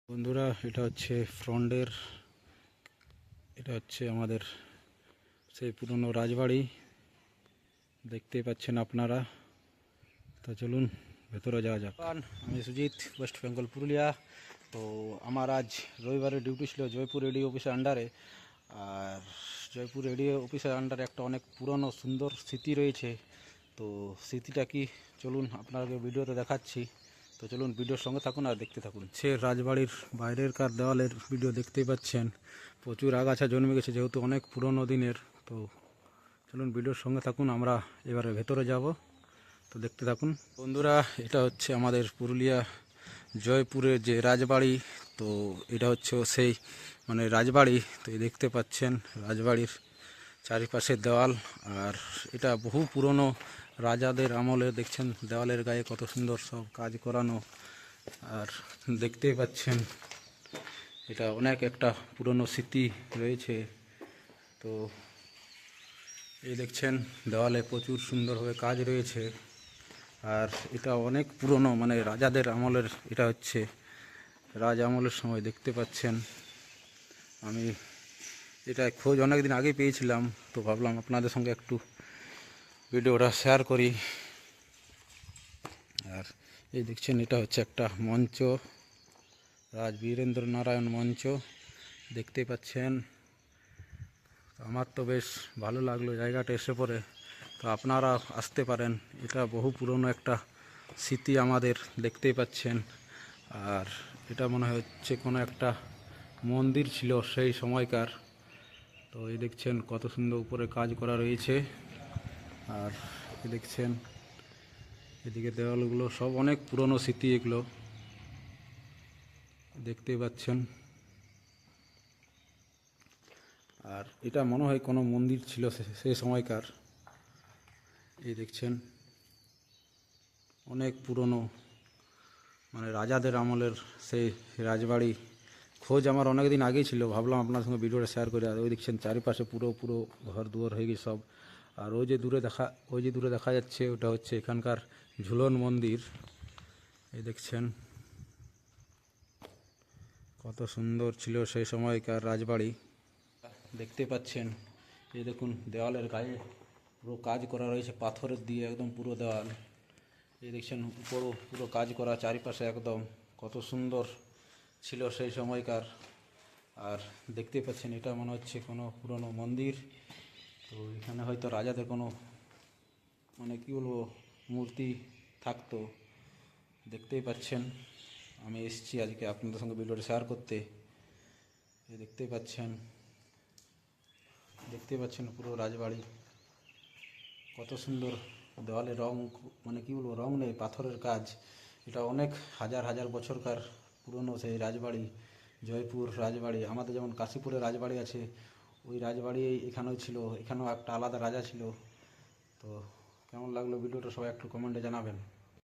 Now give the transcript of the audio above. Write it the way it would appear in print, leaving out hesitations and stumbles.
বন্ধুরা, এটা হচ্ছে ফ্রন্টের, এটা হচ্ছে আমাদের সেই পুরনো রাজবাড়ি। দেখতেই পাচ্ছেন আপনারা। তো চলুন ভেতরে যাওয়া যাক। আমি সুজিত, ওয়েস্ট বেঙ্গল, পুরুলিয়া। তো আমার আজ রবিবারে ডিউটি ছিল জয়পুর রেডিও অফিসের আন্ডারে। আর জয়পুর রেডিও অফিসের আন্ডারে একটা অনেক পুরনো সুন্দর স্মৃতি রয়েছে। তো স্মৃতিটা কি, চলুন আপনাকে ভিডিওতে দেখাচ্ছি। তো চলুন ভিডিওর সঙ্গে থাকুন আর দেখতে থাকুন। সে রাজবাড়ির বাইরের কার দেওয়ালের ভিডিও দেখতেই পাচ্ছেন, প্রচুর আগাছা জন্মে গেছে যেহেতু অনেক পুরনো দিনের। তো চলুন ভিডিওর সঙ্গে থাকুন, আমরা এবারে ভেতরে যাব। তো দেখতে থাকুন বন্ধুরা। এটা হচ্ছে আমাদের পুরুলিয়া জয়পুরের যে রাজবাড়ি। তো এটা হচ্ছে সেই রাজবাড়ি। তো এই দেখতে পাচ্ছেন রাজবাড়ির চারিপাশে দেওয়াল। আর এটা বহু পুরনো রাজাদের আমলে, দেখছেন দেওয়ালের গায়ে কত সুন্দর সব কাজ করানো। আর দেখতেই পাচ্ছেন এটা অনেক একটা পুরনো স্মৃতি রয়েছে। তো এই দেখছেন দেওয়ালে প্রচুর সুন্দরভাবে কাজ রয়েছে। আর এটা অনেক পুরনো, রাজাদের আমলের, এটা হচ্ছে রাজ আমলের সময়। দেখতে পাচ্ছেন আমি এটা খোঁজ অনেক দিন আগে পেয়েছিলাম, তো ভাবলাম আপনাদের সঙ্গে একটু ভিডিওটা শেয়ার করি। আর এই দেখছেন এটা হচ্ছে একটা মঞ্চ, রাজ বীরেন্দ্র নারায়ণ মঞ্চ। দেখতে পাচ্ছেন। আমার তো বেশ ভালো লাগলো জায়গাটা এসে পড়ে। তো আপনারা আসতে পারেন, এটা বহু পুরনো একটা স্মৃতি আমাদের। দেখতেই পাচ্ছেন। আর এটা মনে হচ্ছে কোনো একটা মন্দির ছিল সেই সময়কার। তো এই দেখছেন কত সুন্দর উপরে কাজ করা রয়েছে। আর এই দেখছেন এদিকে দেওয়ালগুলো সব অনেক পুরনো স্মৃতি এগুলো দেখতেই পাচ্ছেন। আর এটা মনে হয় কোনো মন্দির ছিল সেই সময়কার। এই দেখছেন অনেক পুরনো, রাজাদের আমলের সেই রাজবাড়ি। খোঁজ আমার অনেক দিন আগেই ছিল, ভাবলাম আপনার সঙ্গে ভিডিওটা শেয়ার করি। আর ওই দেখছেন চারিপাশে পুরো পুরো ঘর দুয়ার হয়ে গেছে সব। আর ওই যে দূরে দেখা যাচ্ছে ওটা হচ্ছে এখানকার ঝুলন মন্দির। এই দেখছেন কত সুন্দর ছিল সেই সময়কার রাজবাড়ি। দেখতে পাচ্ছেন এই দেখুন দেওয়ালের গায়ে পুরো কাজ করা রয়েছে পাথরের দিয়ে, একদম পুরো দেওয়াল। এই দেখছেন উপরও পুরো কাজ করা, চারিপাশে একদম কত সুন্দর ছিল সেই সময়কার। আর দেখতে পাচ্ছেন এটা মনে হচ্ছে কোনো পুরনো মন্দির। তো এখানে হয়তো রাজাদের কোনো কী বলবো মূর্তি থাকতো। দেখতেই পাচ্ছেন আমি এসেছি আজকে আপনাদের সঙ্গে ভিডিওটা শেয়ার করতে। দেখতেই পাচ্ছেন পুরো রাজবাড়ি কত সুন্দর। দেওয়ালে রং, কী বলবো, রং নেই, পাথরের কাজ। এটা অনেক হাজার হাজার বছরকার পুরনো সেই রাজবাড়ি, জয়পুর রাজবাড়ি। আমাদের যেমন কাশীপুরে রাজবাড়ি আছে, ওই রাজবাড়ি এখানেও ছিল, এখানেও একটা আলাদা রাজা ছিল। তো কেমন লাগলো ভিডিওটা সবাই একটু কমেন্টে জানাবেন।